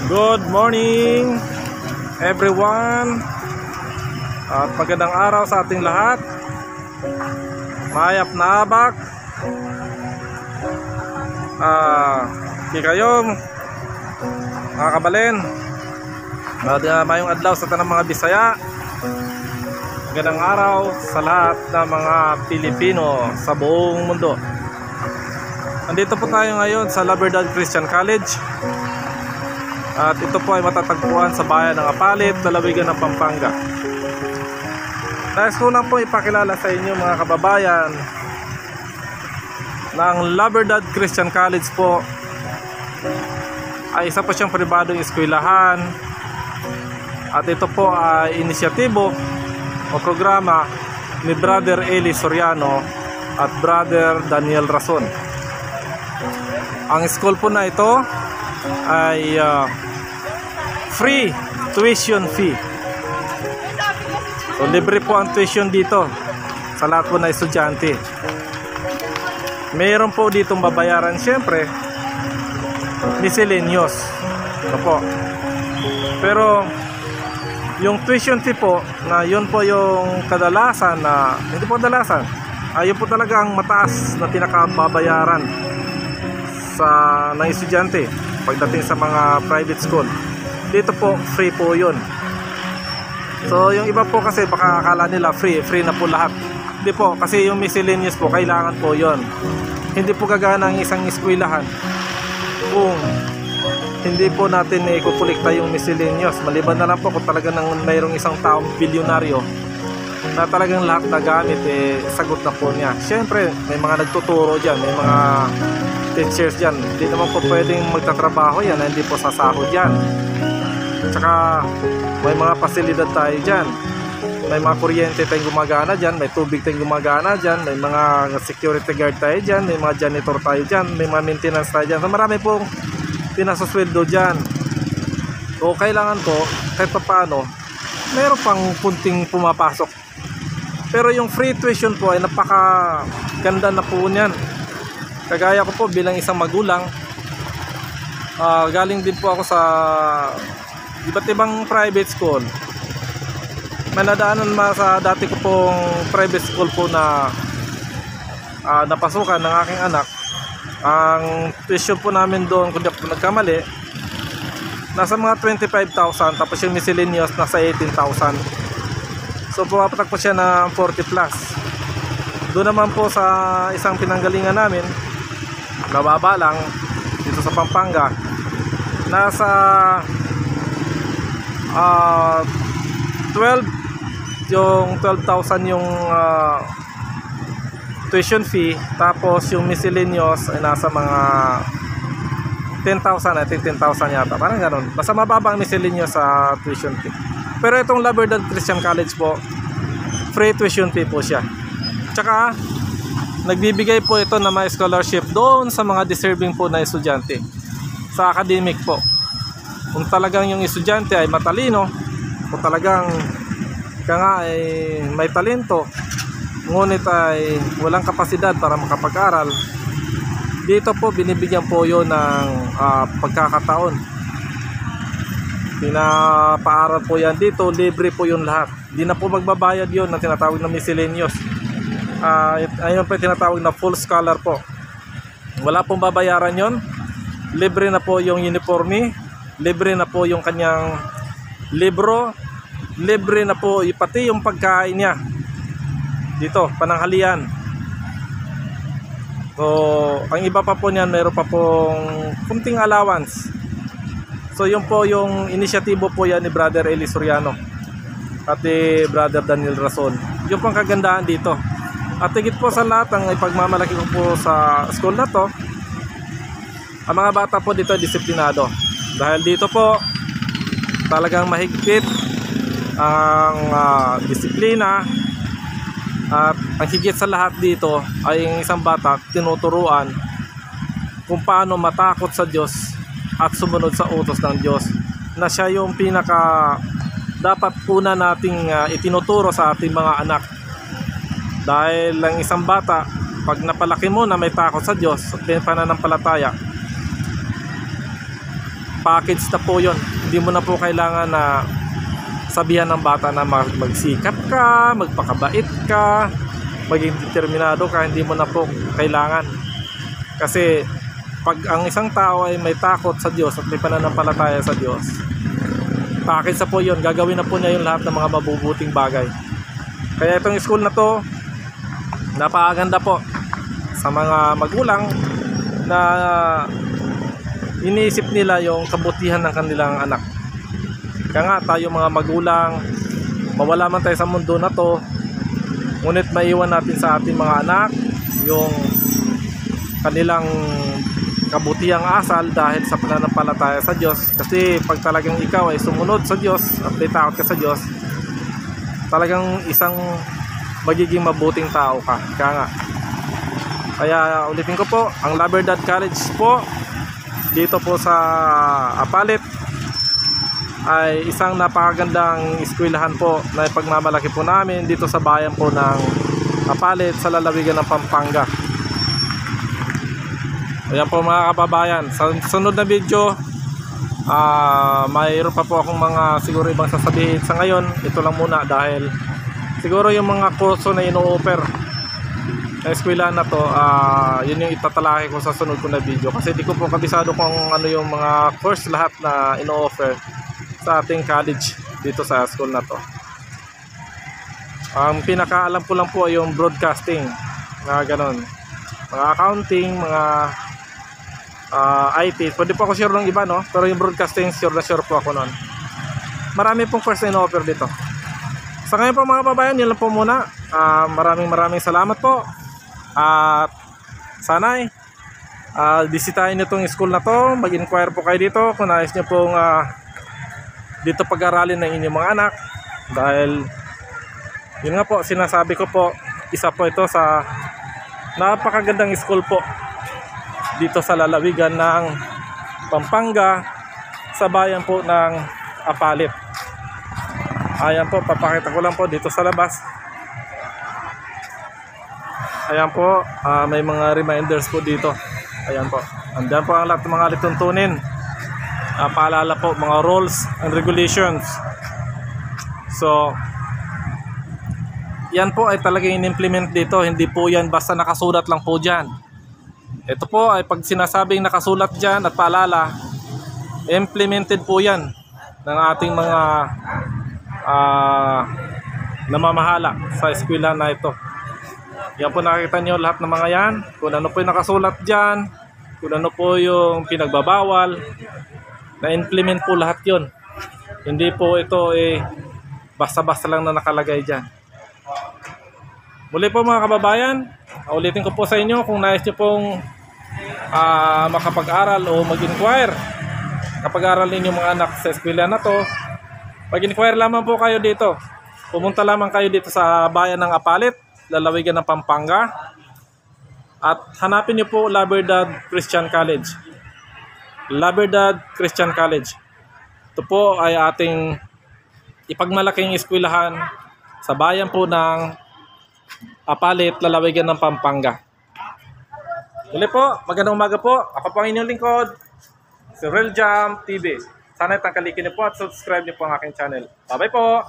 Good morning everyone at magandang araw sa ating lahat. Mayap na abak di kayo mga kabalen mayong adlaw sa tanang mga Bisaya. Magandang araw sa lahat ng mga Pilipino sa buong mundo. Nandito po tayo ngayon sa Labrador Christian College. At ito po ay matatagpuan sa bayan ng Apalit, lalawigan ng Pampanga. Nais ko lang po ipakilala sa inyo mga kababayan na ang Labrador Christian College po ay isa po siyang pribadong eskwelahan. At ito po ay inisyatibo o programa ni Brother Eli Soriano at Brother Daniel Rason. Ang school po na ito ay free tuition fee. So libre po ang tuition dito sa lahat po na estudyante. Mayroon po ditong babayaran syempre miscellaneous. Ito po. Pero yung tuition fee po na yun po yung kadalasan na hindi po kadalasan, yun po talaga ang mataas na pinakababayaran sa ng estudyante pagdating sa mga private school. Dito po free po yun. So yung iba po kasi baka akala nila free na po lahat. Hindi po, kasi yung miscellaneous po kailangan po yun. Hindi po gagana ang isang eskwelahan kung hindi po natin ikukulikta yung miscellaneous. Maliban na lang po kung talaga nang mayroong isang taong bilyonaryo na talagang lahat na gamit sagot na po niya. Siyempre may mga nagtuturo dyan, may mga teachers dyan. Hindi naman po pwedeng magtatrabaho yan na hindi po sasahod yan. Tsaka may mga pasilidad tayo dyan, may mga kuryente tayong gumagana dyan, may tubig tayong gumagana dyan, may mga security guard tayo dyan, may mga janitor tayo dyan, may mga maintenance tayo dyan. So marami pong pinasasweldo dyan. So kailangan po kahit paano mayroon pang punting pumapasok. Pero yung free tuition po ay napaka ganda na po niyan. Kagaya ko po bilang isang magulang, galing din po ako sa iba't ibang private school. May nadaanan sa dati ko pong private school po na napasukan ng aking anak. Ang tuition po namin doon, kung di ako nagkamali, nasa mga 25,000, tapos yung miscellaneous nasa 18,000. So pumapatak po siya ng 40 plus. Doon naman po sa isang pinanggalingan namin, nababa lang dito sa Pampanga, nasa 12,000 yung tuition fee, tapos yung miscellaneous ay nasa mga 10,000, I think 10,000 yata, parang gano'n. Basta mababa ang miscellaneous sa tuition fee. Pero itong Labrador Christian College po, free tuition fee po siya. Tsaka nagbibigay po ito ng mga scholarship doon sa mga deserving po na estudyante sa academic po. Kung talagang yung estudyante ay matalino, kung talagang ay may talento, ngunit ay walang kapasidad para makapag-aral, dito po binibigyan po yun ng pagkakataon. Pinapaaral po yan dito, libre po yun lahat. Di na po magbabayad yun na tinatawag na miscellaneous. Ayun po tinatawag na full scholar po. Wala pong babayaran yon. Libre na po yung uniforme, libre na po yung kanyang libro, libre na po pati yung pagkain niya dito, pananghalian. So ang iba pa po niyan, mayroon pa pong kunting allowance. So yun po yung inisyatibo po yan ni Brother Eli Soriano at ni Brother Daniel Rason. Yung pang kagandahan dito. At higit po sa lahat, ang ipagmamalaki ko po sa school na to, ang mga bata po dito disiplinado. Dahil dito po talagang mahigpit ang disiplina. At ang higit sa lahat dito ay ang isang bata tinuturuan kung paano matakot sa Diyos at sumunod sa utos ng Diyos, na siya yung pinaka dapat una nating itinuturo sa ating mga anak. Dahil ang isang bata, pag napalaki mo na may takot sa Diyos at may pananampalataya, package na po yun. Hindi mo na po kailangan na sabihan ng bata na magsikap ka, magpakabait ka, maging determinado ka. Hindi mo na po kailangan. Kasi pag ang isang tao ay may takot sa Diyos at may pananampalataya sa Diyos, package na po yun. Gagawin na po niya yung lahat ng mga mabubuting bagay. Kaya itong school na to, napakaganda po sa mga magulang na iniisip nila yung kabutihan ng kanilang anak. Kaya nga tayo mga magulang, mawala man tayo sa mundo na to, ngunit maiwan natin sa ating mga anak yung kanilang kabutihang asal dahil sa pananampalataya sa Diyos. Kasi pag talagang ikaw ay sumunod sa Diyos at may takot ka sa Diyos, talagang isang magiging mabuting tao ka. Kaya ulitin ko po, ang La Verdad College po dito po sa Apalit ay isang napakagandang eskwelahan po na ipagmamalaki po namin dito sa bayan po ng Apalit sa lalawigan ng Pampanga. Ayan po mga kababayan, sa sunod na video mayroon pa po akong mga siguro ibang sasabihin. Sa ngayon, ito lang muna dahil siguro yung mga kurso na ino-offer na eskwelahan na to, yun yung itatalaki ko sa sunod ko na video. Kasi di ko po kabisado kung ano yung mga course lahat na ino-offer sa ating college dito sa school na to. Ang pinakaalam ko lang po ay yung broadcasting, mga ganon, mga accounting, mga IT. Pwede po ako sure ng iba, no? Pero yung broadcasting, sure na sure po ako nun. Marami pong course na ino-offer dito. Sa ngayon po mga babayan, yun lang po muna. Maraming salamat po. At sana'y bisitahin nyo itong school na to. Mag-inquire po kayo dito kung nais nyo pong dito pag-aralin ng inyong mga anak. Dahil yun nga po, sinasabi ko po, isa po ito sa napakagandang school po dito sa lalawigan ng Pampanga, sa bayan po ng Apalit. Ayan po, papakita ko lang po dito sa labas. Ayan po, may mga reminders po dito. Ayan po, andyan po ang lahat ng mga lituntunin. Paalala po, mga rules and regulations. So yan po ay talagang in-implement dito. Hindi po yan basta nakasulat lang po dyan. Ito po ay pag sinasabing nakasulat dyan at paalala, implemented po yan ng ating mga namamahala sa eskwela na ito. Yan po, nakikita nyo lahat ng mga yan, kung ano po yung nakasulat dyan, kung ano po yung pinagbabawal, na-implement po lahat yon. Hindi po ito basta-basta lang na nakalagay dyan. Muli po mga kababayan, ulitin ko po sa inyo, kung nais nyo pong makapag-aral o mag-inquire, kapag-aral ninyo mga anak sa eskwela na to, mag-inquire lamang po kayo dito. Pumunta lamang kayo dito sa bayan ng Apalit, lalawigan ng Pampanga, at hanapin nyo po La Verdad Christian College. La Verdad Christian College. Ito po ay ating ipagmalaking eskwelahan sa bayan po ng Apalit, lalawigan ng Pampanga. Muli po, magandang umaga po. Ako po ang inyong lingkod, si Real Jam TV. Sana tangkalikin niyo po at subscribe niyo po ang aking channel. Bye-bye po!